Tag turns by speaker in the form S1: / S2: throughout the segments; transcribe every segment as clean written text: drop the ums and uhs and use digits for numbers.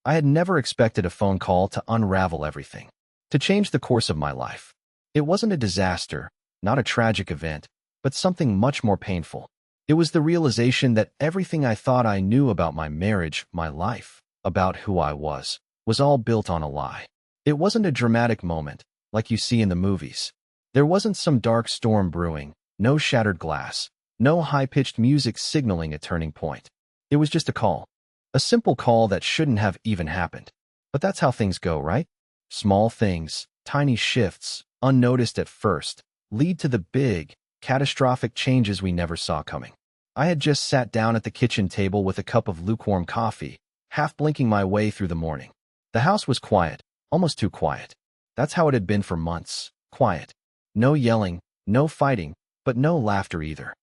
S1: I had never expected a phone call to unravel everything, to change the course of my life. It wasn't a disaster, not a tragic event, but something much more painful. It was the realization that everything I thought I knew about my marriage, my life, about who I was all built on a lie. It wasn't a dramatic moment, like you see in the movies. There wasn't some dark storm brewing, no shattered glass, no high-pitched music signaling a turning point. It was just a call. A simple call that shouldn't have even happened. But that's how things go, right? Small things, tiny shifts, unnoticed at first, lead to the big, catastrophic changes we never saw coming. I had just sat down at the kitchen table with a cup of lukewarm coffee, half blinking my way through the morning. The house was quiet, almost too quiet. That's how it had been for months, quiet. No yelling, no fighting, but no laughter either.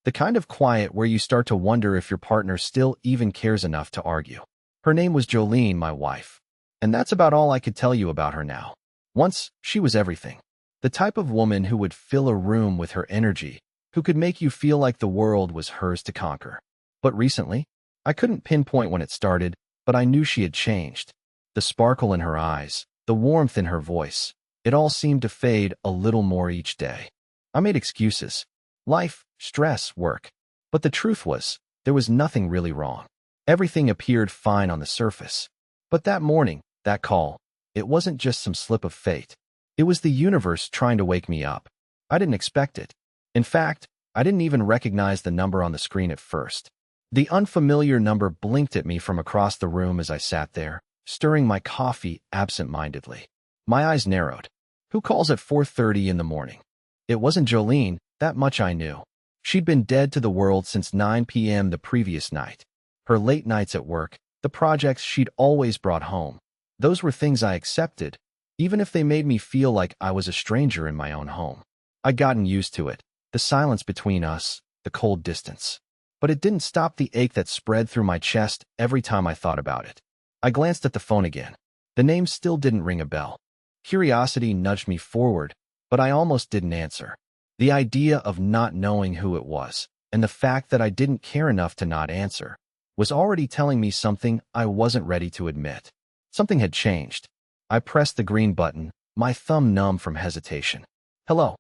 S1: The kind of quiet where you start to wonder if your partner still even cares enough to argue. Her name was Jolene, my wife. And that's about all I could tell you about her now. Once, she was everything. The type of woman who would fill a room with her energy, who could make you feel like the world was hers to conquer. But recently, I couldn't pinpoint when it started, but I knew she had changed. The sparkle in her eyes, the warmth in her voice, it all seemed to fade a little more each day. I made excuses. Life, stress, work. But the truth was, there was nothing really wrong. Everything appeared fine on the surface. But that morning, that call, it wasn't just some slip of fate. It was the universe trying to wake me up. I didn't expect it. In fact, I didn't even recognize the number on the screen at first. The unfamiliar number blinked at me from across the room as I sat there, stirring my coffee absent-mindedly. My eyes narrowed. Who calls at 4:30 in the morning? It wasn't Jolene, that much I knew. She'd been dead to the world since 9 p.m. the previous night. Her late nights at work, the projects she'd always brought home, those were things I accepted, even if they made me feel like I was a stranger in my own home. I'd gotten used to it, the silence between us, the cold distance. But it didn't stop the ache that spread through my chest every time I thought about it. I glanced at the phone again. The name still didn't ring a bell. Curiosity nudged me forward, but I almost didn't answer. The idea of not knowing who it was, and the fact that I didn't care enough to not answer, was already telling me something I wasn't ready to admit. Something had changed. I pressed the green button, my thumb numb from hesitation. "Hello,"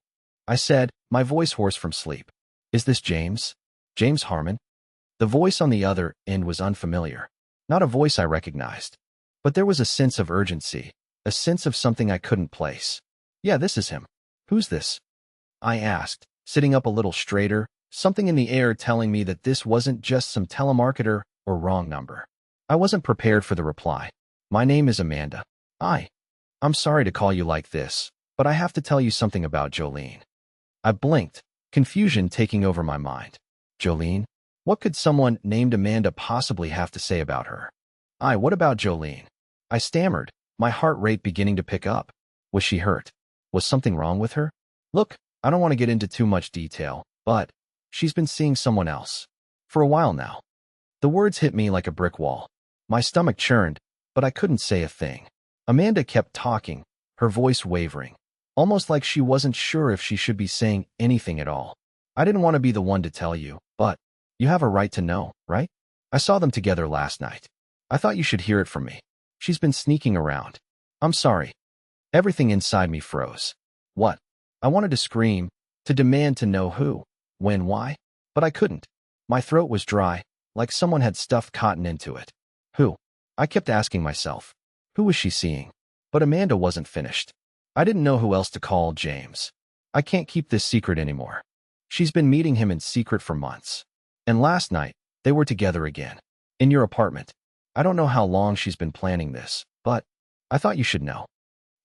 S1: I said, my voice hoarse from sleep. "Is this James? James Harmon?" The voice on the other end was unfamiliar. Not a voice I recognized. But there was a sense of urgency, a sense of something I couldn't place. "Yeah, this is him. Who's this?" I asked, sitting up a little straighter, something in the air telling me that this wasn't just some telemarketer or wrong number. I wasn't prepared for the reply. "My name is Amanda. I'm sorry to call you like this, but I have to tell you something about Jolene." I blinked, confusion taking over my mind. Jolene? What could someone named Amanda possibly have to say about her? What about Jolene? I stammered, my heart rate beginning to pick up. Was she hurt? Was something wrong with her? "Look, I don't want to get into too much detail, but she's been seeing someone else. For a while now." The words hit me like a brick wall. My stomach churned, but I couldn't say a thing. Amanda kept talking, her voice wavering, almost like she wasn't sure if she should be saying anything at all. "I didn't want to be the one to tell you, but you have a right to know, right? I saw them together last night. I thought you should hear it from me. She's been sneaking around. I'm sorry." Everything inside me froze. What? I wanted to scream, to demand to know who, when, why, but I couldn't. My throat was dry, like someone had stuffed cotton into it. Who? I kept asking myself. Who was she seeing? But Amanda wasn't finished. I didn't know who else to call James. I can't keep this secret anymore. She's been meeting him in secret for months. And last night, they were together again. In your apartment. I don't know how long she's been planning this, but I thought you should know.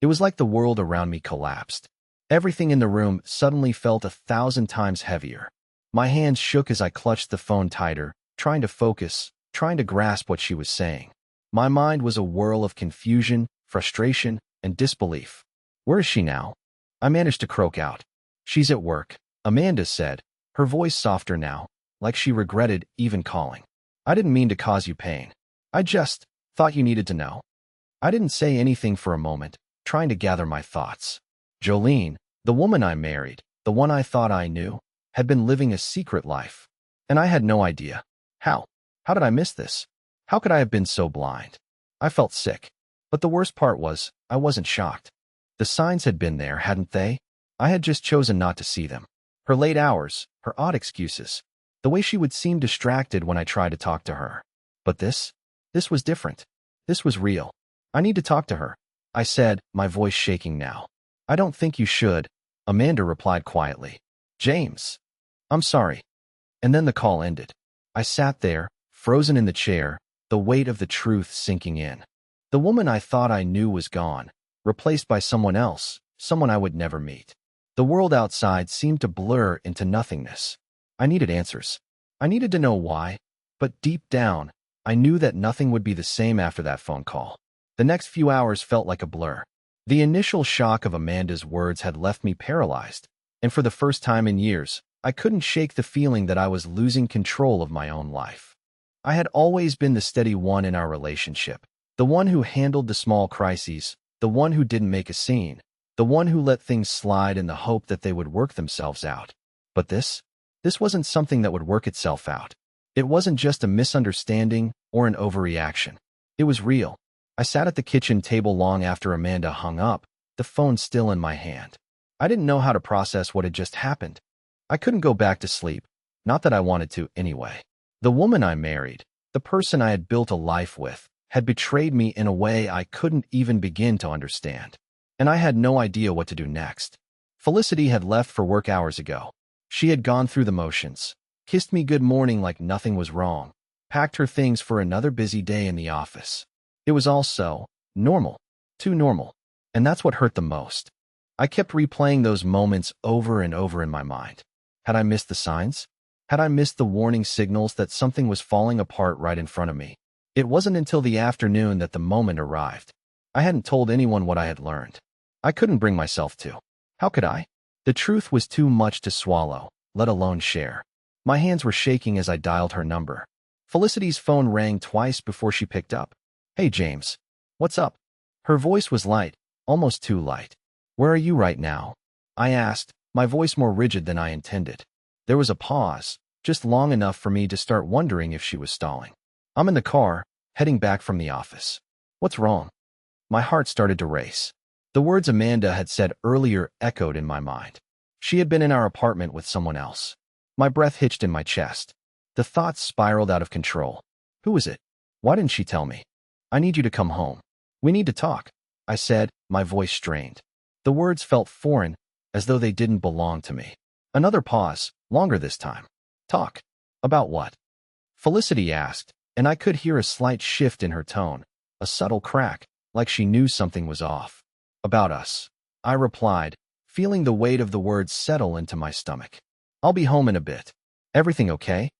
S1: It was like the world around me collapsed. Everything in the room suddenly felt 1,000 times heavier. My hands shook as I clutched the phone tighter, trying to focus, trying to grasp what she was saying. My mind was a whirl of confusion, frustration, and disbelief. "Where is she now?" I managed to croak out. "She's at work," Amanda said, her voice softer now, like she regretted even calling. "I didn't mean to cause you pain. I just thought you needed to know." I didn't say anything for a moment, trying to gather my thoughts. Jolene, the woman I married, the one I thought I knew, had been living a secret life. And I had no idea. How? How did I miss this? How could I have been so blind? I felt sick. But the worst part was, I wasn't shocked. The signs had been there, hadn't they? I had just chosen not to see them. Her late hours, her odd excuses, the way she would seem distracted when I tried to talk to her. But this was different. This was real. I need to talk to her, I said, my voice shaking now. I don't think you should, Amanda replied quietly. James. I'm sorry. And then the call ended. I sat there, frozen in the chair, the weight of the truth sinking in. The woman I thought I knew was gone, replaced by someone else, someone I would never meet. The world outside seemed to blur into nothingness. I needed answers. I needed to know why, but deep down, I knew that nothing would be the same after that phone call. The next few hours felt like a blur. The initial shock of Amanda's words had left me paralyzed, and for the first time in years, I couldn't shake the feeling that I was losing control of my own life. I had always been the steady one in our relationship, the one who handled the small crises, the one who didn't make a scene, the one who let things slide in the hope that they would work themselves out. But this wasn't something that would work itself out. It wasn't just a misunderstanding or an overreaction. It was real. I sat at the kitchen table long after Amanda hung up, the phone still in my hand. I didn't know how to process what had just happened. I couldn't go back to sleep, not that I wanted to anyway. The woman I married, the person I had built a life with, had betrayed me in a way I couldn't even begin to understand. And I had no idea what to do next. Felicity had left for work hours ago. She had gone through the motions, kissed me good morning like nothing was wrong, packed her things for another busy day in the office. It was all so normal, too normal. And that's what hurt the most. I kept replaying those moments over and over in my mind. Had I missed the signs? Had I missed the warning signals that something was falling apart right in front of me? It wasn't until the afternoon that the moment arrived. I hadn't told anyone what I had learned. I couldn't bring myself to. How could I? The truth was too much to swallow, let alone share. My hands were shaking as I dialed her number. Felicity's phone rang twice before she picked up. Hey, James. What's up? Her voice was light, almost too light. Where are you right now? I asked, my voice more rigid than I intended. There was a pause, just long enough for me to start wondering if she was stalling. I'm in the car, heading back from the office. What's wrong? My heart started to race. The words Amanda had said earlier echoed in my mind. She had been in our apartment with someone else. My breath hitched in my chest. The thoughts spiraled out of control. Who was it? Why didn't she tell me? I need you to come home. We need to talk, I said, my voice strained. The words felt foreign, as though they didn't belong to me. Another pause, longer this time. Talk. About what? Felicity asked, and I could hear a slight shift in her tone, a subtle crack, like she knew something was off. About us, I replied, feeling the weight of the words settle into my stomach. I'll be home in a bit. Everything okay?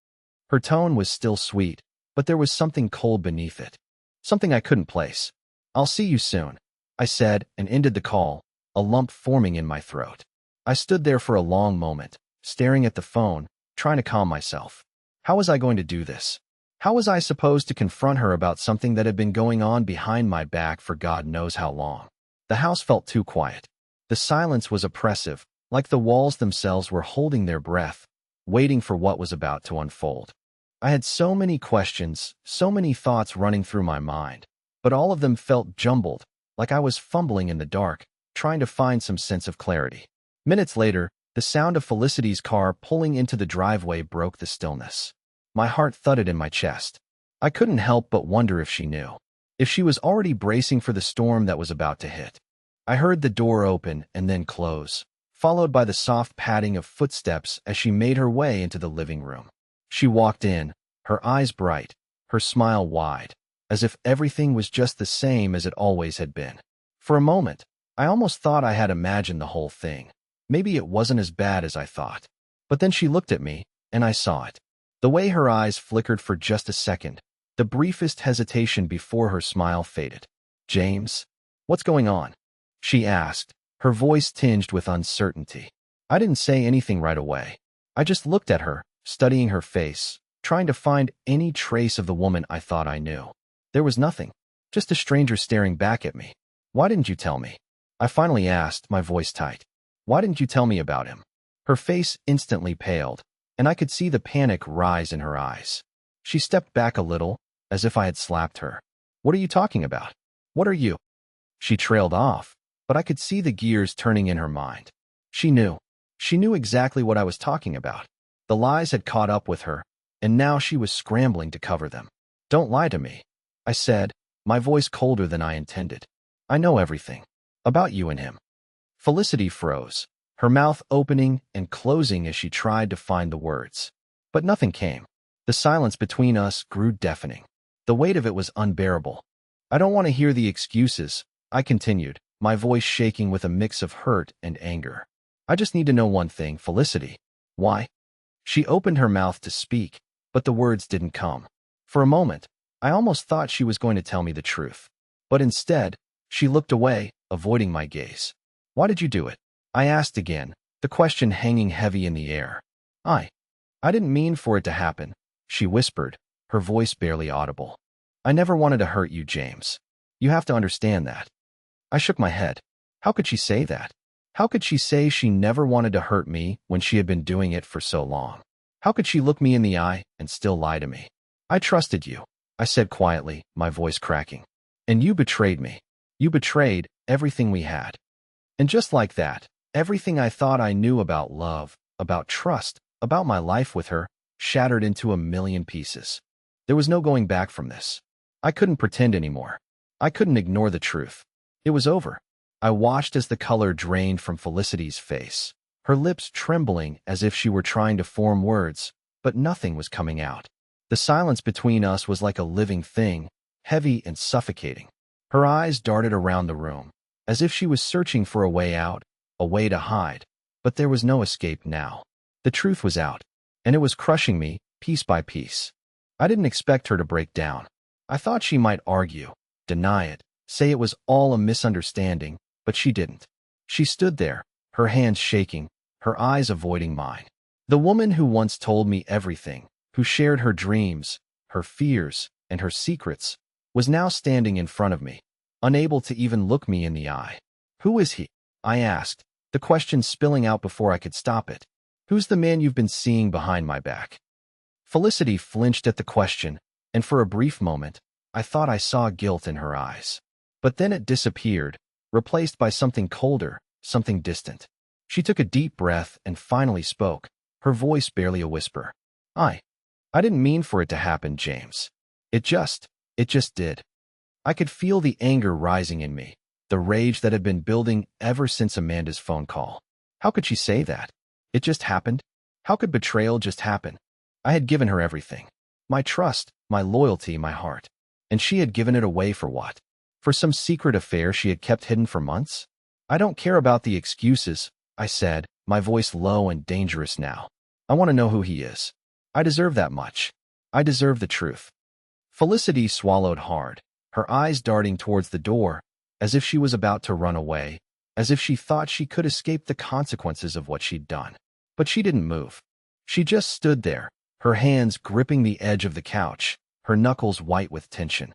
S1: Her tone was still sweet, but there was something cold beneath it. Something I couldn't place. I'll see you soon, I said, and ended the call, a lump forming in my throat. I stood there for a long moment, staring at the phone, trying to calm myself. How was I going to do this? How was I supposed to confront her about something that had been going on behind my back for God knows how long? The house felt too quiet. The silence was oppressive, like the walls themselves were holding their breath, waiting for what was about to unfold. I had so many questions, so many thoughts running through my mind, but all of them felt jumbled, like I was fumbling in the dark, trying to find some sense of clarity. Minutes later, the sound of Felicity's car pulling into the driveway broke the stillness. My heart thudded in my chest. I couldn't help but wonder if she knew, if she was already bracing for the storm that was about to hit. I heard the door open and then close, followed by the soft padding of footsteps as she made her way into the living room. She walked in, her eyes bright, her smile wide, as if everything was just the same as it always had been. For a moment, I almost thought I had imagined the whole thing. Maybe it wasn't as bad as I thought. But then she looked at me, and I saw it. The way her eyes flickered for just a second, the briefest hesitation before her smile faded. James, what's going on? She asked, her voice tinged with uncertainty. I didn't say anything right away. I just looked at her, studying her face, trying to find any trace of the woman I thought I knew. There was nothing, just a stranger staring back at me. Why didn't you tell me? I finally asked, my voice tight. Why didn't you tell me about him? Her face instantly paled, and I could see the panic rise in her eyes. She stepped back a little, as if I had slapped her. What are you talking about? What are you? She trailed off, but I could see the gears turning in her mind. She knew. She knew exactly what I was talking about. The lies had caught up with her, and now she was scrambling to cover them. Don't lie to me, I said, my voice colder than I intended. I know everything. About you and him. Felicity froze, her mouth opening and closing as she tried to find the words. But nothing came. The silence between us grew deafening. The weight of it was unbearable. I don't want to hear the excuses, I continued, my voice shaking with a mix of hurt and anger. I just need to know one thing, Felicity. Why? She opened her mouth to speak, but the words didn't come. For a moment, I almost thought she was going to tell me the truth. But instead, she looked away, avoiding my gaze. Why did you do it? I asked again, the question hanging heavy in the air. I didn't mean for it to happen, she whispered, her voice barely audible. I never wanted to hurt you, James. You have to understand that. I shook my head. How could she say that? How could she say she never wanted to hurt me when she had been doing it for so long? How could she look me in the eye and still lie to me? I trusted you, I said quietly, my voice cracking. And you betrayed me. You betrayed everything we had. And just like that, everything I thought I knew about love, about trust, about my life with her, shattered into a million pieces. There was no going back from this. I couldn't pretend anymore. I couldn't ignore the truth. It was over. I watched as the color drained from Felicity's face, her lips trembling as if she were trying to form words, but nothing was coming out. The silence between us was like a living thing, heavy and suffocating. Her eyes darted around the room, as if she was searching for a way out, a way to hide, but there was no escape now. The truth was out, and it was crushing me, piece by piece. I didn't expect her to break down. I thought she might argue, deny it, say it was all a misunderstanding, but she didn't. She stood there, her hands shaking, her eyes avoiding mine. The woman who once told me everything, who shared her dreams, her fears, and her secrets, was now standing in front of me, unable to even look me in the eye. Who is he? I asked, the question spilling out before I could stop it. Who's the man you've been seeing behind my back? Felicity flinched at the question, and for a brief moment, I thought I saw guilt in her eyes. But then it disappeared, replaced by something colder, something distant. She took a deep breath and finally spoke, her voice barely a whisper. I didn't mean for it to happen, James. It just did. I could feel the anger rising in me, the rage that had been building ever since Amanda's phone call. How could she say that? It just happened? How could betrayal just happen? I had given her everything. My trust, my loyalty, my heart. And she had given it away for what? For some secret affair she had kept hidden for months? I don't care about the excuses, I said, my voice low and dangerous now. I want to know who he is. I deserve that much. I deserve the truth. Felicity swallowed hard, her eyes darting towards the door, as if she was about to run away, as if she thought she could escape the consequences of what she'd done. But she didn't move. She just stood there, her hands gripping the edge of the couch, her knuckles white with tension.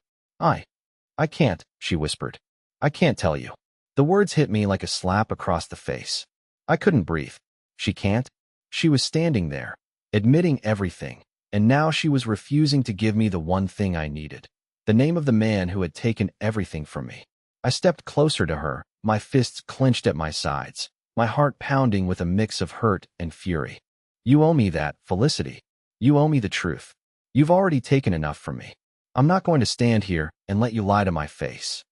S1: I can't, she whispered. I can't tell you. The words hit me like a slap across the face. I couldn't breathe. She can't? She was standing there, admitting everything, and now she was refusing to give me the one thing I needed. The name of the man who had taken everything from me. I stepped closer to her, my fists clenched at my sides, my heart pounding with a mix of hurt and fury. You owe me that, Felicity. You owe me the truth. You've already taken enough from me. I'm not going to stand here and let you lie to my face.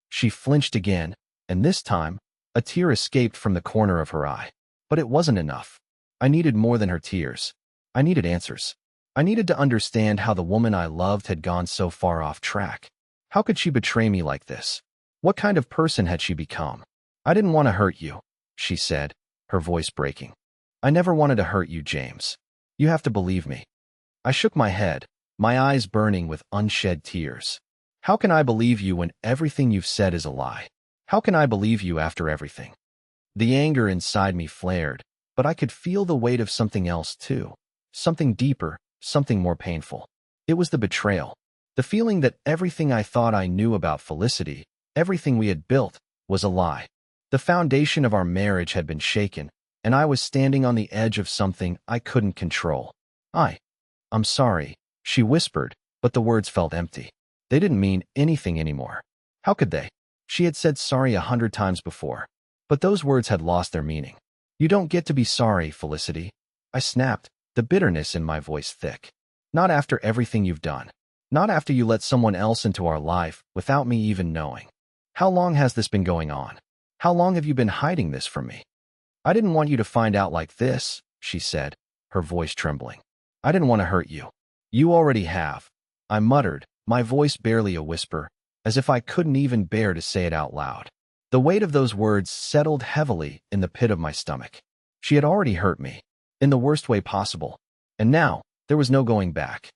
S1: She flinched again, and this time, a tear escaped from the corner of her eye. But it wasn't enough. I needed more than her tears. I needed answers. I needed to understand how the woman I loved had gone so far off track. How could she betray me like this? What kind of person had she become? I didn't want to hurt you, she said, her voice breaking. I never wanted to hurt you, James. You have to believe me. I shook my head, my eyes burning with unshed tears. How can I believe you when everything you've said is a lie? How can I believe you after everything? The anger inside me flared, but I could feel the weight of something else too. Something deeper, something more painful. It was the betrayal. The feeling that everything I thought I knew about Felicity, everything we had built, was a lie. The foundation of our marriage had been shaken, and I was standing on the edge of something I couldn't control. I'm sorry, she whispered, but the words felt empty. They didn't mean anything anymore. How could they? She had said sorry 100 times before, but those words had lost their meaning. You don't get to be sorry, Felicity. I snapped, the bitterness in my voice thick. Not after everything you've done. Not after you let someone else into our life without me even knowing. How long has this been going on? How long have you been hiding this from me? I didn't want you to find out like this, she said, her voice trembling. I didn't want to hurt you. You already have. I muttered, my voice barely a whisper, as if I couldn't even bear to say it out loud. The weight of those words settled heavily in the pit of my stomach. She had already hurt me, in the worst way possible, and now there was no going back.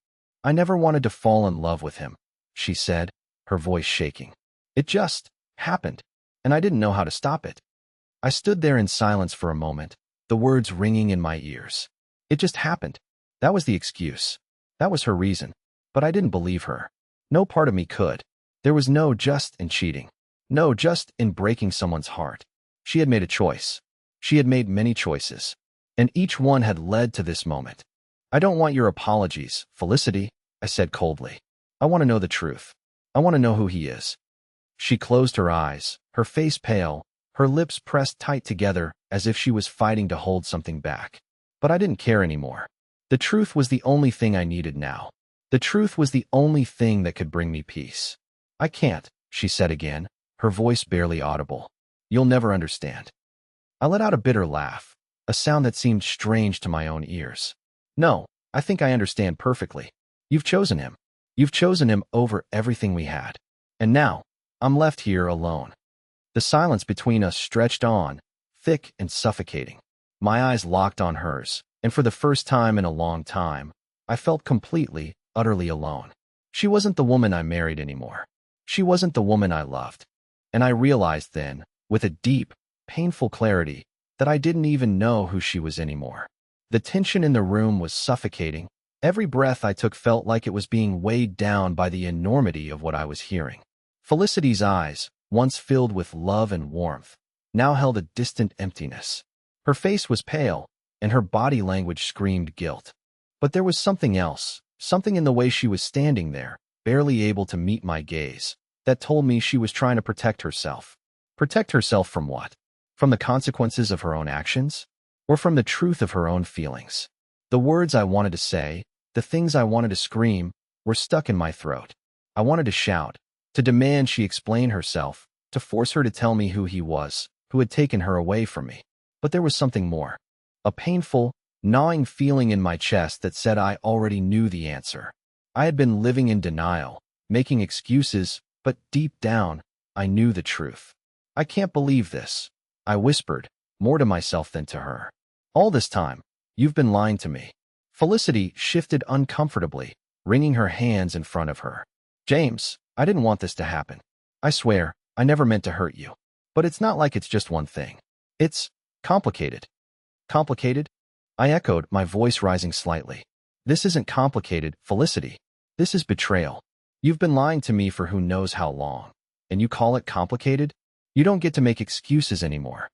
S1: I never wanted to fall in love with him, she said, her voice shaking. It just happened, and I didn't know how to stop it. I stood there in silence for a moment, the words ringing in my ears. It just happened. That was the excuse. That was her reason. But I didn't believe her. No part of me could. There was no just in cheating. No just in breaking someone's heart. She had made a choice. She had made many choices. And each one had led to this moment. I don't want your apologies, Felicity, I said coldly. I want to know the truth. I want to know who he is. She closed her eyes, her face pale, her lips pressed tight together as if she was fighting to hold something back. But I didn't care anymore. The truth was the only thing I needed now. The truth was the only thing that could bring me peace. I can't, she said again, her voice barely audible. You'll never understand. I let out a bitter laugh, a sound that seemed strange to my own ears. No, I think I understand perfectly. You've chosen him. You've chosen him over everything we had. And now, I'm left here alone. The silence between us stretched on, thick and suffocating. My eyes locked on hers, and for the first time in a long time, I felt completely, utterly alone. She wasn't the woman I married anymore. She wasn't the woman I loved. And I realized then, with a deep, painful clarity, that I didn't even know who she was anymore. The tension in the room was suffocating. Every breath I took felt like it was being weighed down by the enormity of what I was hearing. Felicity's eyes, once filled with love and warmth, now held a distant emptiness. Her face was pale, and her body language screamed guilt. But there was something else, something in the way she was standing there, barely able to meet my gaze, that told me she was trying to protect herself. Protect herself from what? From the consequences of her own actions? Or from the truth of her own feelings? The words I wanted to say, the things I wanted to scream, were stuck in my throat. I wanted to shout, to demand she explain herself, to force her to tell me who he was, who had taken her away from me. But there was something more. A painful, gnawing feeling in my chest that said I already knew the answer. I had been living in denial, making excuses, but deep down, I knew the truth. I can't believe this, I whispered, more to myself than to her. All this time, you've been lying to me. Felicity shifted uncomfortably, wringing her hands in front of her. James, I didn't want this to happen. I swear, I never meant to hurt you. But it's not like it's just one thing. It's complicated. Complicated? I echoed, my voice rising slightly. This isn't complicated, Felicity. This is betrayal. You've been lying to me for who knows how long. And you call it complicated? You don't get to make excuses anymore.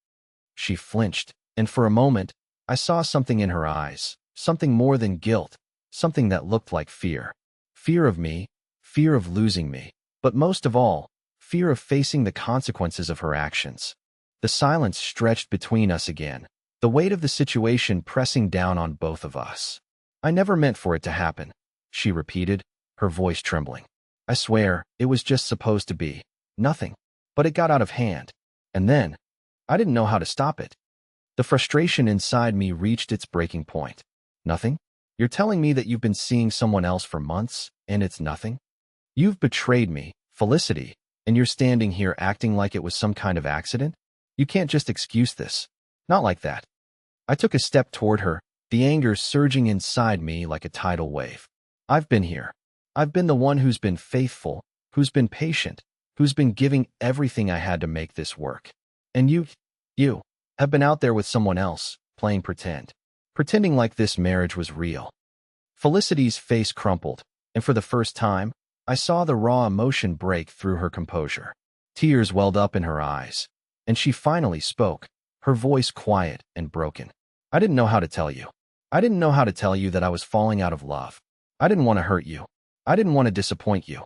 S1: She flinched, and for a moment, I saw something in her eyes, something more than guilt, something that looked like fear. Fear of me, fear of losing me, but most of all, fear of facing the consequences of her actions. The silence stretched between us again, the weight of the situation pressing down on both of us. I never meant for it to happen, she repeated, her voice trembling. I swear, it was just supposed to be. Nothing. But it got out of hand. And then, I didn't know how to stop it. The frustration inside me reached its breaking point. Nothing? You're telling me that you've been seeing someone else for months, and it's nothing? You've betrayed me, Felicity, and you're standing here acting like it was some kind of accident? You can't just excuse this. Not like that. I took a step toward her, the anger surging inside me like a tidal wave. I've been here. I've been the one who's been faithful, who's been patient, who's been giving everything I had to make this work. And you have been out there with someone else, playing pretend. Pretending like this marriage was real. Felicity's face crumpled, and for the first time, I saw the raw emotion break through her composure. Tears welled up in her eyes, and she finally spoke, her voice quiet and broken. I didn't know how to tell you. I didn't know how to tell you that I was falling out of love. I didn't want to hurt you. I didn't want to disappoint you.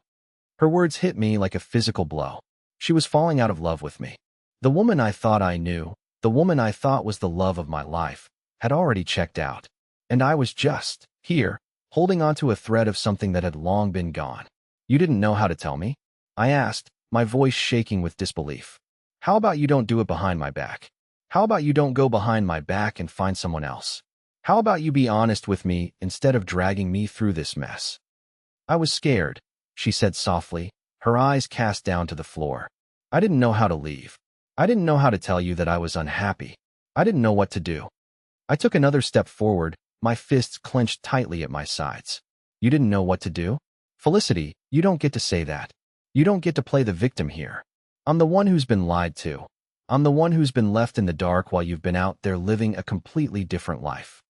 S1: Her words hit me like a physical blow. She was falling out of love with me. The woman I thought I knew, the woman I thought was the love of my life, had already checked out. And I was just here, holding onto a thread of something that had long been gone. You didn't know how to tell me? I asked, my voice shaking with disbelief. How about you don't do it behind my back? How about you don't go behind my back and find someone else? How about you be honest with me instead of dragging me through this mess? I was scared, she said softly, her eyes cast down to the floor. I didn't know how to leave. I didn't know how to tell you that I was unhappy. I didn't know what to do. I took another step forward, my fists clenched tightly at my sides. You didn't know what to do? Felicity, you don't get to say that. You don't get to play the victim here. I'm the one who's been lied to. I'm the one who's been left in the dark while you've been out there living a completely different life.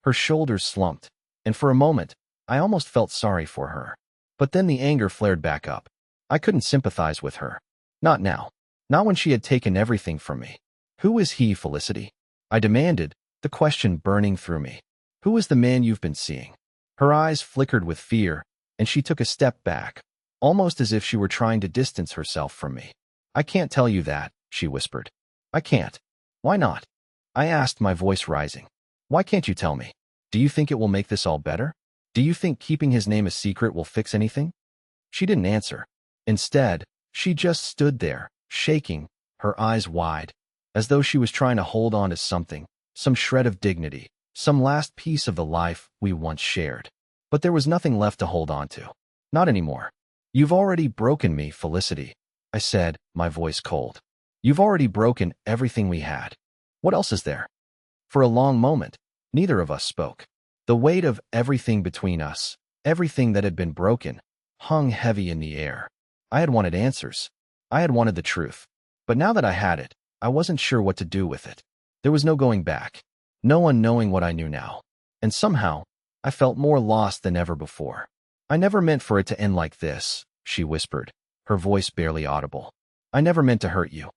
S1: Her shoulders slumped, and for a moment, I almost felt sorry for her. But then the anger flared back up. I couldn't sympathize with her. Not now. Not when she had taken everything from me. Who is he, Felicity? I demanded, the question burning through me. Who is the man you've been seeing? Her eyes flickered with fear, and she took a step back, almost as if she were trying to distance herself from me. I can't tell you that, she whispered. I can't. Why not? I asked, my voice rising. Why can't you tell me? Do you think it will make this all better? Do you think keeping his name a secret will fix anything? She didn't answer. Instead, she just stood there, shaking, her eyes wide, as though she was trying to hold on to something, some shred of dignity, some last piece of the life we once shared. But there was nothing left to hold on to. Not anymore. You've already broken me, Felicity, I said, my voice cold. You've already broken everything we had. What else is there? For a long moment, neither of us spoke. The weight of everything between us, everything that had been broken, hung heavy in the air. I had wanted answers. I had wanted the truth. But now that I had it, I wasn't sure what to do with it. There was no going back. No one knowing what I knew now. And somehow, I felt more lost than ever before. I never meant for it to end like this, she whispered, her voice barely audible. I never meant to hurt you.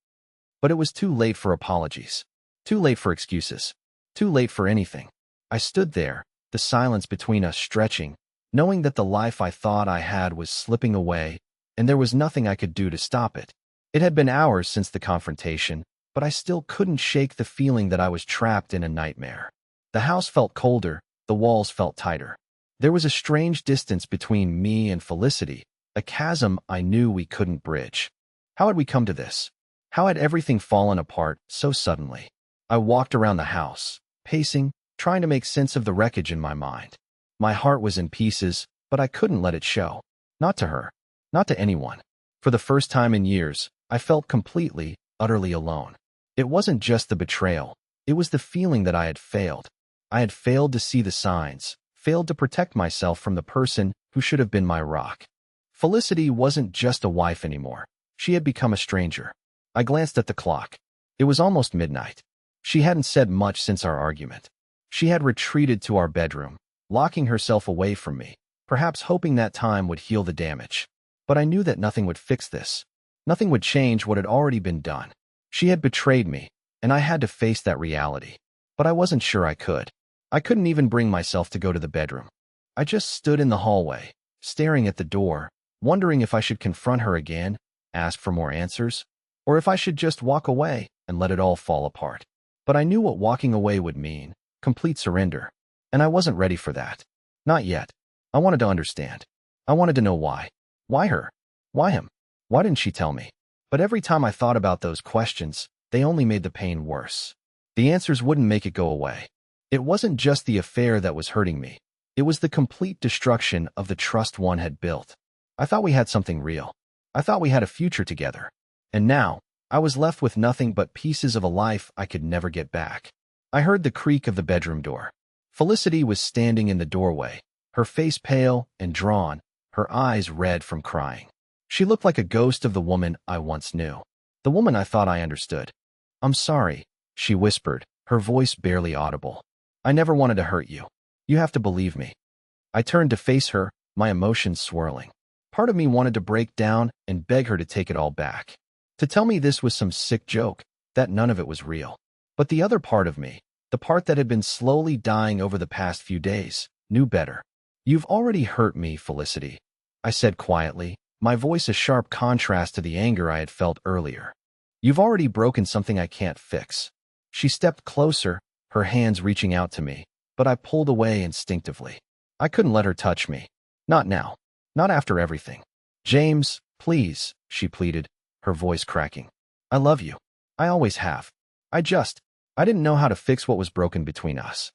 S1: But it was too late for apologies. Too late for excuses. Too late for anything. I stood there, the silence between us stretching, knowing that the life I thought I had was slipping away, and there was nothing I could do to stop it. It had been hours since the confrontation, but I still couldn't shake the feeling that I was trapped in a nightmare. The house felt colder, the walls felt tighter. There was a strange distance between me and Felicity, a chasm I knew we couldn't bridge. How had we come to this? How had everything fallen apart so suddenly? I walked around the house, pacing, trying to make sense of the wreckage in my mind. My heart was in pieces, but I couldn't let it show. Not to her. Not to anyone. For the first time in years, I felt completely, utterly alone. It wasn't just the betrayal. It was the feeling that I had failed. I had failed to see the signs, failed to protect myself from the person who should have been my rock. Felicity wasn't just a wife anymore. She had become a stranger. I glanced at the clock. It was almost midnight. She hadn't said much since our argument. She had retreated to our bedroom, locking herself away from me, perhaps hoping that time would heal the damage. But I knew that nothing would fix this. Nothing would change what had already been done. She had betrayed me, and I had to face that reality. But I wasn't sure I could. I couldn't even bring myself to go to the bedroom. I just stood in the hallway, staring at the door, wondering if I should confront her again, ask for more answers, or if I should just walk away and let it all fall apart. But I knew what walking away would mean, complete surrender. And I wasn't ready for that. Not yet. I wanted to understand. I wanted to know why. Why her? Why him? Why didn't she tell me? But every time I thought about those questions, they only made the pain worse. The answers wouldn't make it go away. It wasn't just the affair that was hurting me. It was the complete destruction of the trust one had built. I thought we had something real. I thought we had a future together. And now, I was left with nothing but pieces of a life I could never get back. I heard the creak of the bedroom door. Felicity was standing in the doorway, her face pale and drawn, her eyes red from crying. She looked like a ghost of the woman I once knew, the woman I thought I understood. I'm sorry, she whispered, her voice barely audible. I never wanted to hurt you. You have to believe me. I turned to face her, my emotions swirling. Part of me wanted to break down and beg her to take it all back. To tell me this was some sick joke, that none of it was real. But the other part of me, the part that had been slowly dying over the past few days, knew better. You've already hurt me, Felicity, I said quietly, my voice a sharp contrast to the anger I had felt earlier. You've already broken something I can't fix. She stepped closer, her hands reaching out to me, but I pulled away instinctively. I couldn't let her touch me. Not now. Not after everything. James, please, she pleaded, her voice cracking. I love you. I always have. I didn't know how to fix what was broken between us.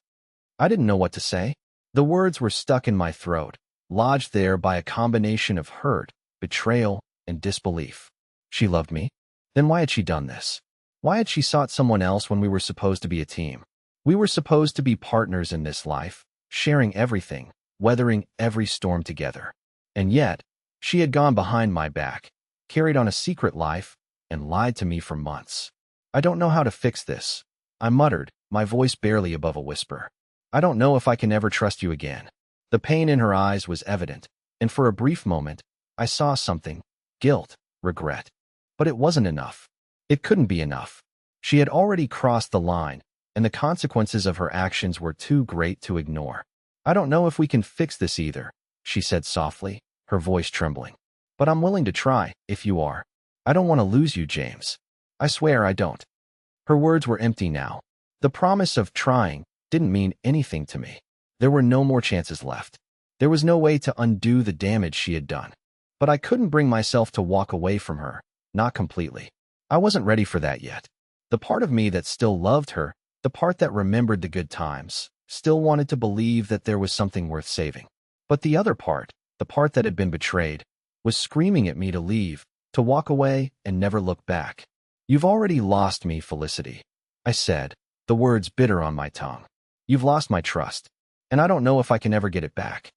S1: I didn't know what to say. The words were stuck in my throat, lodged there by a combination of hurt, betrayal, and disbelief. She loved me? Then why had she done this? Why had she sought someone else when we were supposed to be a team? We were supposed to be partners in this life, sharing everything, weathering every storm together. And yet, she had gone behind my back, carried on a secret life, and lied to me for months. I don't know how to fix this, I muttered, my voice barely above a whisper. I don't know if I can ever trust you again. The pain in her eyes was evident, and for a brief moment, I saw something, guilt, regret. But it wasn't enough. It couldn't be enough. She had already crossed the line, and the consequences of her actions were too great to ignore. I don't know if we can fix this either, she said softly, her voice trembling. But I'm willing to try, if you are. I don't want to lose you, James. I swear I don't. Her words were empty now. The promise of trying didn't mean anything to me. There were no more chances left. There was no way to undo the damage she had done. But I couldn't bring myself to walk away from her, not completely. I wasn't ready for that yet. The part of me that still loved her, the part that remembered the good times, still wanted to believe that there was something worth saving. But the other part, the part that had been betrayed, was screaming at me to leave, to walk away and never look back. You've already lost me, Felicity, I said, the words bitter on my tongue. You've lost my trust, and I don't know if I can ever get it back.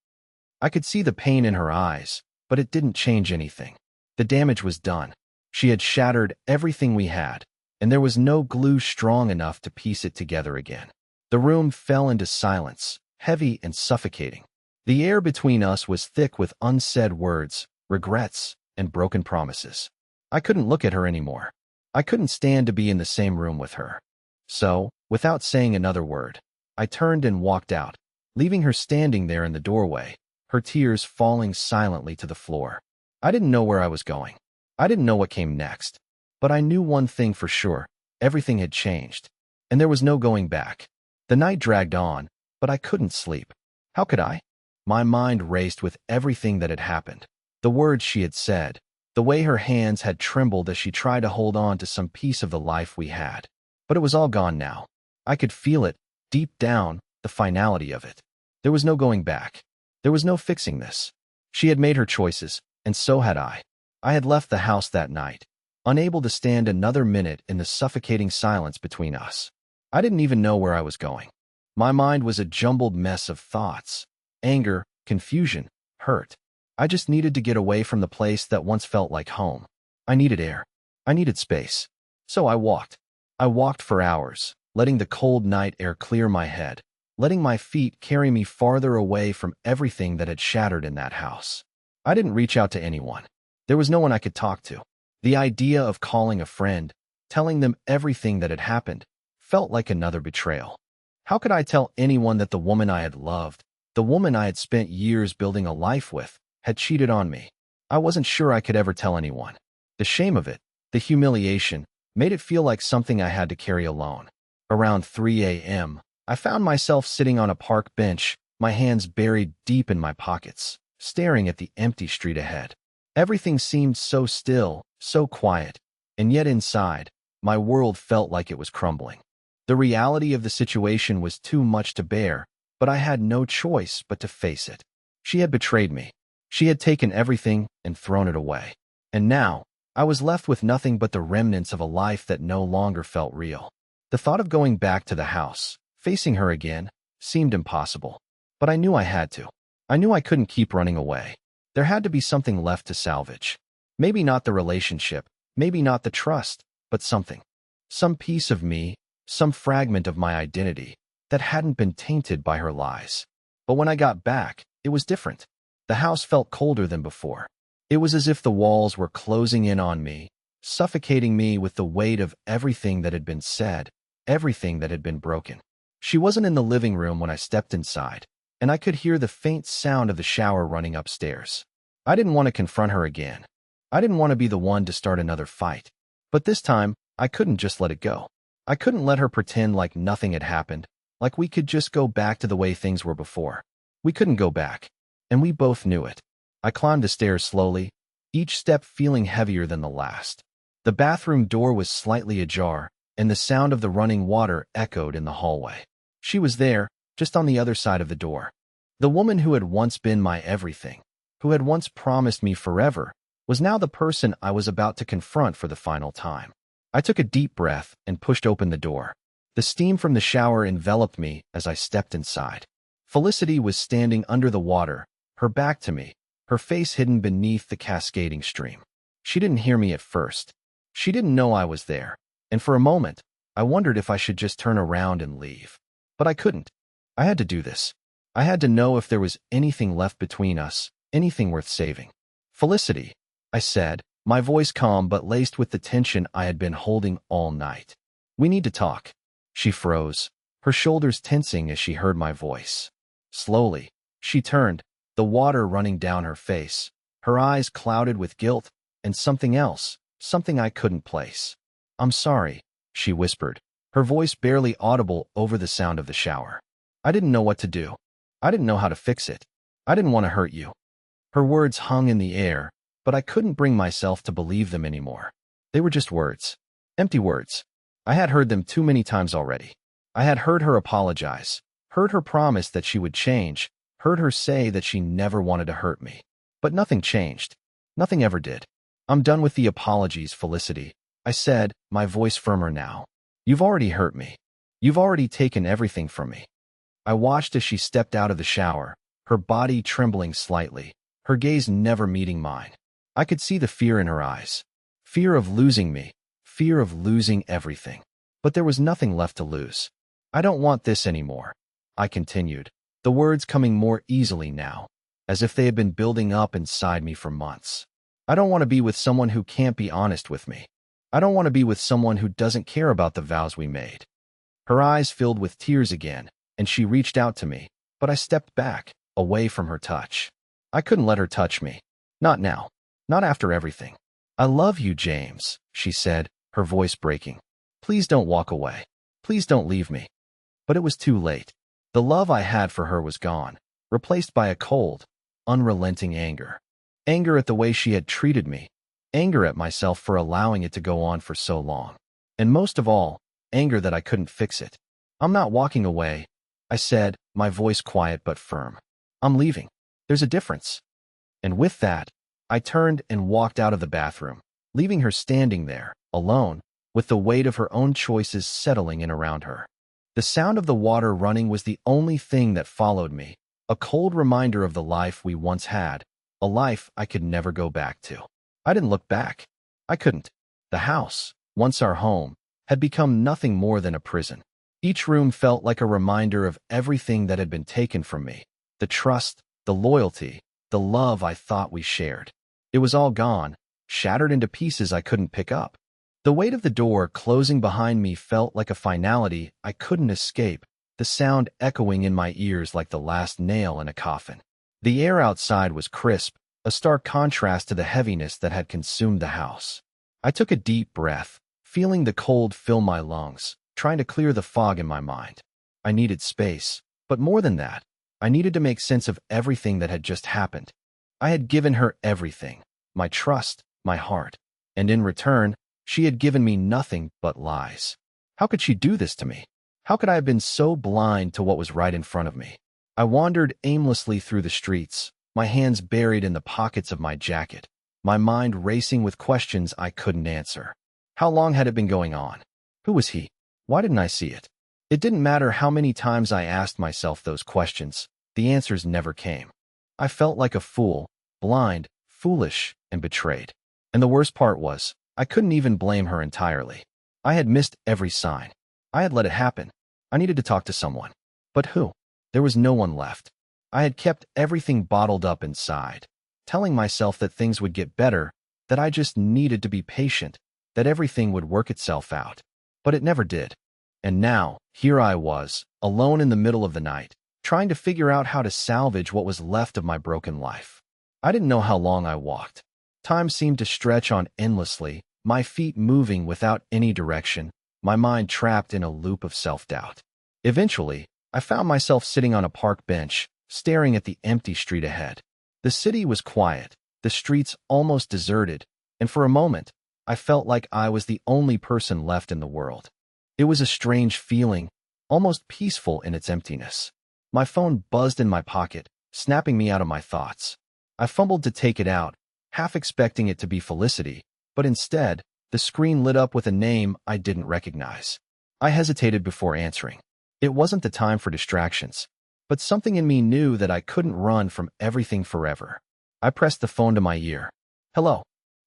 S1: I could see the pain in her eyes, but it didn't change anything. The damage was done. She had shattered everything we had, and there was no glue strong enough to piece it together again. The room fell into silence, heavy and suffocating. The air between us was thick with unsaid words, regrets, and broken promises. I couldn't look at her anymore. I couldn't stand to be in the same room with her. So, without saying another word, I turned and walked out, leaving her standing there in the doorway, her tears falling silently to the floor. I didn't know where I was going. I didn't know what came next. But I knew one thing for sure. Everything had changed. And there was no going back. The night dragged on, but I couldn't sleep. How could I? My mind raced with everything that had happened. The words she had said, the way her hands had trembled as she tried to hold on to some piece of the life we had. But it was all gone now. I could feel it, deep down, the finality of it. There was no going back. There was no fixing this. She had made her choices, and so had I. I had left the house that night, unable to stand another minute in the suffocating silence between us. I didn't even know where I was going. My mind was a jumbled mess of thoughts, anger, confusion, hurt. I just needed to get away from the place that once felt like home. I needed air. I needed space. So I walked. I walked for hours, letting the cold night air clear my head, letting my feet carry me farther away from everything that had shattered in that house. I didn't reach out to anyone. There was no one I could talk to. The idea of calling a friend, telling them everything that had happened, felt like another betrayal. How could I tell anyone that the woman I had loved, the woman I had spent years building a life with, had cheated on me? I wasn't sure I could ever tell anyone. The shame of it, the humiliation, made it feel like something I had to carry alone. Around 3 a.m., I found myself sitting on a park bench, my hands buried deep in my pockets, staring at the empty street ahead. Everything seemed so still, so quiet, and yet inside, my world felt like it was crumbling. The reality of the situation was too much to bear, but I had no choice but to face it. She had betrayed me. She had taken everything and thrown it away. And now, I was left with nothing but the remnants of a life that no longer felt real. The thought of going back to the house, facing her again, seemed impossible. But I knew I had to. I knew I couldn't keep running away. There had to be something left to salvage. Maybe not the relationship, maybe not the trust, but something. Some piece of me, some fragment of my identity, that hadn't been tainted by her lies. But when I got back, it was different. The house felt colder than before. It was as if the walls were closing in on me, suffocating me with the weight of everything that had been said, everything that had been broken. She wasn't in the living room when I stepped inside, and I could hear the faint sound of the shower running upstairs. I didn't want to confront her again. I didn't want to be the one to start another fight. But this time, I couldn't just let it go. I couldn't let her pretend like nothing had happened, like we could just go back to the way things were before. We couldn't go back, and we both knew it. I climbed the stairs slowly, each step feeling heavier than the last. The bathroom door was slightly ajar, and the sound of the running water echoed in the hallway. She was there, just on the other side of the door. The woman who had once been my everything, who had once promised me forever, was now the person I was about to confront for the final time. I took a deep breath and pushed open the door. The steam from the shower enveloped me as I stepped inside. Felicity was standing under the water, her back to me, her face hidden beneath the cascading stream. She didn't hear me at first. She didn't know I was there, and for a moment, I wondered if I should just turn around and leave. But I couldn't. I had to do this. I had to know if there was anything left between us, anything worth saving. Felicity, I said, my voice calm but laced with the tension I had been holding all night. We need to talk. She froze, her shoulders tensing as she heard my voice. Slowly, she turned, the water running down her face, her eyes clouded with guilt and something else, something I couldn't place. I'm sorry, she whispered, her voice barely audible over the sound of the shower. I didn't know what to do. I didn't know how to fix it. I didn't want to hurt you. Her words hung in the air, but I couldn't bring myself to believe them anymore. They were just words. Empty words. I had heard them too many times already. I had heard her apologize, heard her promise that she would change, heard her say that she never wanted to hurt me. But nothing changed. Nothing ever did. I'm done with the apologies, Felicity, I said, my voice firmer now. You've already hurt me. You've already taken everything from me. I watched as she stepped out of the shower, her body trembling slightly, her gaze never meeting mine. I could see the fear in her eyes. Fear of losing me. Fear of losing everything. But there was nothing left to lose. I don't want this anymore, I continued, the words coming more easily now, as if they had been building up inside me for months. I don't want to be with someone who can't be honest with me. I don't want to be with someone who doesn't care about the vows we made. Her eyes filled with tears again, and she reached out to me, but I stepped back, away from her touch. I couldn't let her touch me. Not now. Not after everything. I love you, James, she said, her voice breaking. Please don't walk away. Please don't leave me. But it was too late. The love I had for her was gone, replaced by a cold, unrelenting anger. Anger at the way she had treated me. Anger at myself for allowing it to go on for so long. And most of all, anger that I couldn't fix it. I'm not walking away, I said, my voice quiet but firm. I'm leaving. There's a difference. And with that, I turned and walked out of the bathroom, leaving her standing there, alone, with the weight of her own choices settling in around her. The sound of the water running was the only thing that followed me, a cold reminder of the life we once had, a life I could never go back to. I didn't look back. I couldn't. The house, once our home, had become nothing more than a prison. Each room felt like a reminder of everything that had been taken from me, the trust, the loyalty, the love I thought we shared. It was all gone, shattered into pieces I couldn't pick up. The weight of the door closing behind me felt like a finality I couldn't escape, the sound echoing in my ears like the last nail in a coffin. The air outside was crisp, a stark contrast to the heaviness that had consumed the house. I took a deep breath, feeling the cold fill my lungs, trying to clear the fog in my mind. I needed space, but more than that, I needed to make sense of everything that had just happened. I had given her everything, my trust, my heart, and in return, she had given me nothing but lies. How could she do this to me? How could I have been so blind to what was right in front of me? I wandered aimlessly through the streets, my hands buried in the pockets of my jacket, my mind racing with questions I couldn't answer. How long had it been going on? Who was he? Why didn't I see it? It didn't matter how many times I asked myself those questions, the answers never came. I felt like a fool, blind, foolish, and betrayed. And the worst part was, I couldn't even blame her entirely. I had missed every sign. I had let it happen. I needed to talk to someone. But who? There was no one left. I had kept everything bottled up inside, telling myself that things would get better, that I just needed to be patient, that everything would work itself out. But it never did. And now, here I was, alone in the middle of the night, trying to figure out how to salvage what was left of my broken life. I didn't know how long I walked. Time seemed to stretch on endlessly, my feet moving without any direction, my mind trapped in a loop of self-doubt. Eventually, I found myself sitting on a park bench, staring at the empty street ahead. The city was quiet, the streets almost deserted, and for a moment, I felt like I was the only person left in the world. It was a strange feeling, almost peaceful in its emptiness. My phone buzzed in my pocket, snapping me out of my thoughts. I fumbled to take it out, half expecting it to be Felicity, but instead, the screen lit up with a name I didn't recognize. I hesitated before answering. It wasn't the time for distractions, but something in me knew that I couldn't run from everything forever. I pressed the phone to my ear. "Hello,"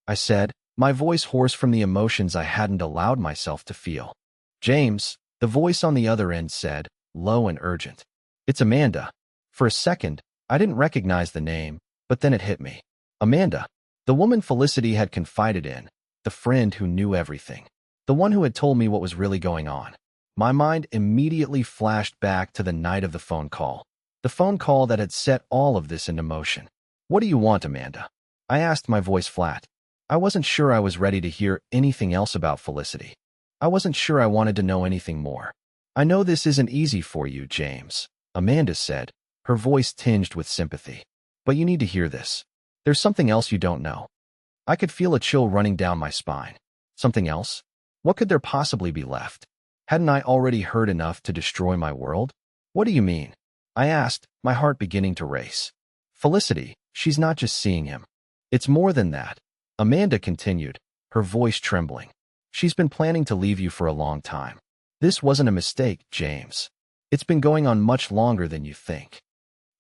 S1: I said, my voice hoarse from the emotions I hadn't allowed myself to feel. "James," the voice on the other end said, low and urgent. "It's Amanda." For a second, I didn't recognize the name, but then it hit me. Amanda, the woman Felicity had confided in, the friend who knew everything, the one who had told me what was really going on. My mind immediately flashed back to the night of the phone call that had set all of this into motion. "What do you want, Amanda?" I asked, my voice flat. I wasn't sure I was ready to hear anything else about Felicity. I wasn't sure I wanted to know anything more. "I know this isn't easy for you, James," Amanda said, her voice tinged with sympathy. "But you need to hear this. There's something else you don't know." I could feel a chill running down my spine. Something else? What could there possibly be left? Hadn't I already heard enough to destroy my world? "What do you mean?" I asked, my heart beginning to race. "Felicity, she's not just seeing him. It's more than that," Amanda continued, her voice trembling. "She's been planning to leave you for a long time. This wasn't a mistake, James. It's been going on much longer than you think."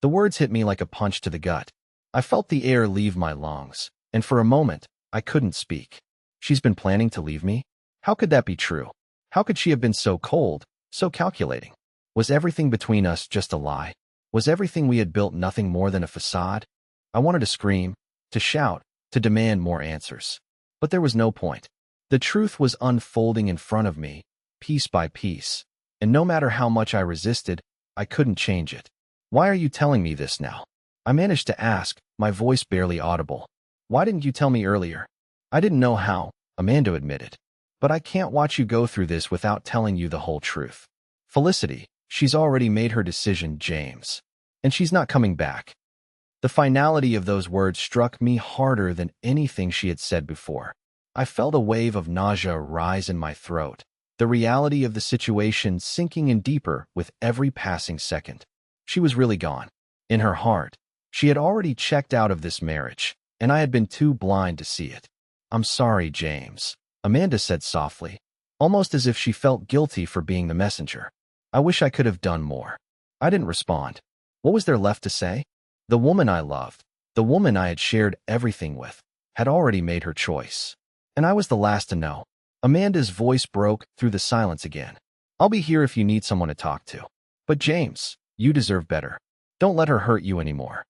S1: The words hit me like a punch to the gut. I felt the air leave my lungs, and for a moment, I couldn't speak. She's been planning to leave me? How could that be true? How could she have been so cold, so calculating? Was everything between us just a lie? Was everything we had built nothing more than a facade? I wanted to scream, to shout, to demand more answers. But there was no point. The truth was unfolding in front of me, piece by piece, and no matter how much I resisted, I couldn't change it. "Why are you telling me this now?" I managed to ask, my voice barely audible. "Why didn't you tell me earlier?" "I didn't know how," Amanda admitted. "But I can't watch you go through this without telling you the whole truth. Felicity, she's already made her decision, James. And she's not coming back." The finality of those words struck me harder than anything she had said before. I felt a wave of nausea rise in my throat, the reality of the situation sinking in deeper with every passing second. She was really gone. In her heart, she had already checked out of this marriage, and I had been too blind to see it. "I'm sorry, James," Amanda said softly, almost as if she felt guilty for being the messenger. "I wish I could have done more." I didn't respond. What was there left to say? The woman I loved, the woman I had shared everything with, had already made her choice. And I was the last to know. Amanda's voice broke through the silence again. "I'll be here if you need someone to talk to. But James, you deserve better. Don't let her hurt you anymore."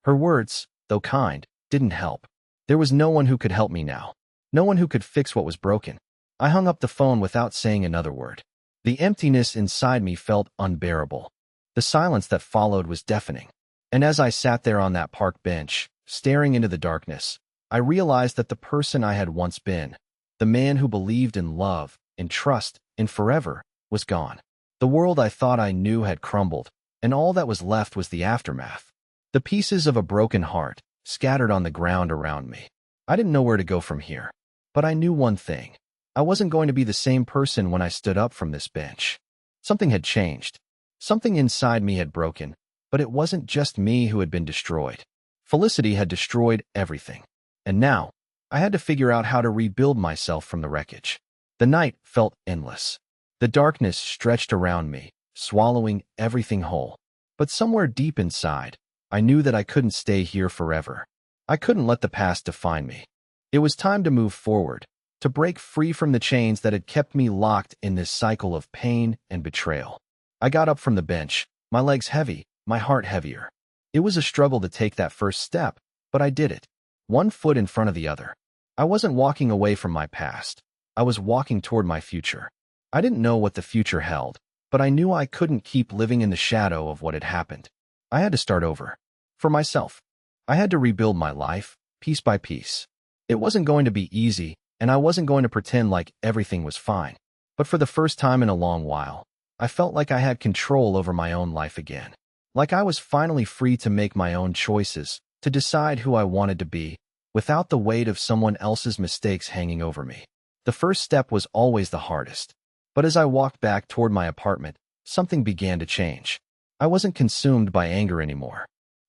S1: Her words, though kind, didn't help. There was no one who could help me now. No one who could fix what was broken. I hung up the phone without saying another word. The emptiness inside me felt unbearable. The silence that followed was deafening. And as I sat there on that park bench, staring into the darkness, I realized that the person I had once been, the man who believed in love, in trust, in forever, was gone. The world I thought I knew had crumbled, and all that was left was the aftermath. The pieces of a broken heart, scattered on the ground around me. I didn't know where to go from here. But I knew one thing. I wasn't going to be the same person when I stood up from this bench. Something had changed. Something inside me had broken, but it wasn't just me who had been destroyed. Felicity had destroyed everything. And now, I had to figure out how to rebuild myself from the wreckage. The night felt endless. The darkness stretched around me, swallowing everything whole. But somewhere deep inside, I knew that I couldn't stay here forever. I couldn't let the past define me. It was time to move forward, to break free from the chains that had kept me locked in this cycle of pain and betrayal. I got up from the bench, my legs heavy, my heart heavier. It was a struggle to take that first step, but I did it, one foot in front of the other. I wasn't walking away from my past. I was walking toward my future. I didn't know what the future held, but I knew I couldn't keep living in the shadow of what had happened. I had to start over. For myself. I had to rebuild my life, piece by piece. It wasn't going to be easy, and I wasn't going to pretend like everything was fine. But for the first time in a long while, I felt like I had control over my own life again. Like I was finally free to make my own choices, to decide who I wanted to be, without the weight of someone else's mistakes hanging over me. The first step was always the hardest. But as I walked back toward my apartment, something began to change. I wasn't consumed by anger anymore.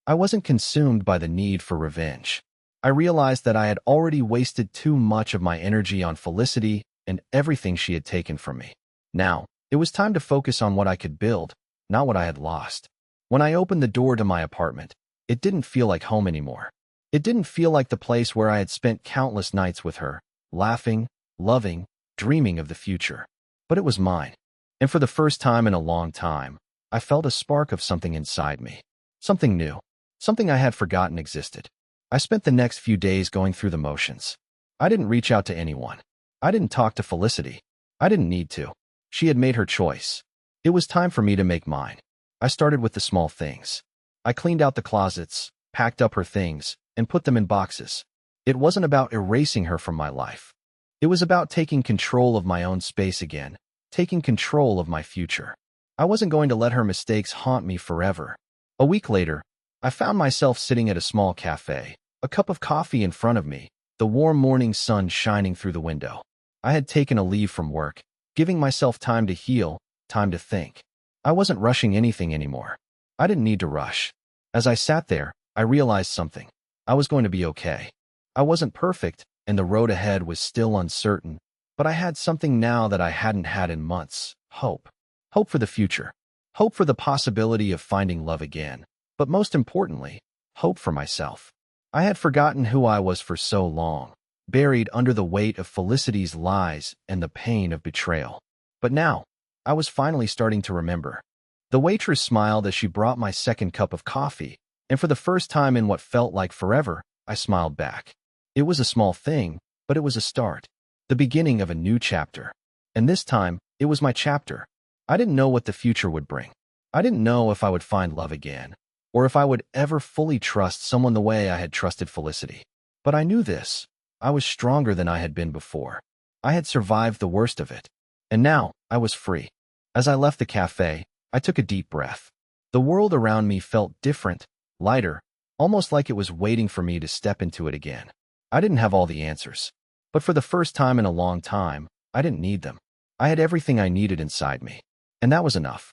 S1: I wasn't consumed by the need for revenge. I realized that I had already wasted too much of my energy on Felicity and everything she had taken from me. Now, it was time to focus on what I could build, not what I had lost. When I opened the door to my apartment, it didn't feel like home anymore. It didn't feel like the place where I had spent countless nights with her, laughing, loving, dreaming of the future. But it was mine. And for the first time in a long time, I felt a spark of something inside me. Something new. Something I had forgotten existed. I spent the next few days going through the motions. I didn't reach out to anyone. I didn't talk to Felicity. I didn't need to. She had made her choice. It was time for me to make mine. I started with the small things. I cleaned out the closets, packed up her things, and put them in boxes. It wasn't about erasing her from my life. It was about taking control of my own space again, taking control of my future. I wasn't going to let her mistakes haunt me forever. A week later, I found myself sitting at a small cafe, a cup of coffee in front of me, the warm morning sun shining through the window. I had taken a leave from work, giving myself time to heal, time to think. I wasn't rushing anything anymore. I didn't need to rush. As I sat there, I realized something. I was going to be okay. I wasn't perfect, and the road ahead was still uncertain, but I had something now that I hadn't had in months: hope. Hope for the future. Hope for the possibility of finding love again. But most importantly, hope for myself. I had forgotten who I was for so long, buried under the weight of Felicity's lies and the pain of betrayal. But now, I was finally starting to remember. The waitress smiled as she brought my second cup of coffee, and for the first time in what felt like forever, I smiled back. It was a small thing, but it was a start, the beginning of a new chapter. And this time, it was my chapter. I didn't know what the future would bring. I didn't know if I would find love again, or if I would ever fully trust someone the way I had trusted Felicity. But I knew this. I was stronger than I had been before. I had survived the worst of it. And now, I was free. As I left the cafe, I took a deep breath. The world around me felt different, lighter, almost like it was waiting for me to step into it again. I didn't have all the answers. But for the first time in a long time, I didn't need them. I had everything I needed inside me. And that was enough.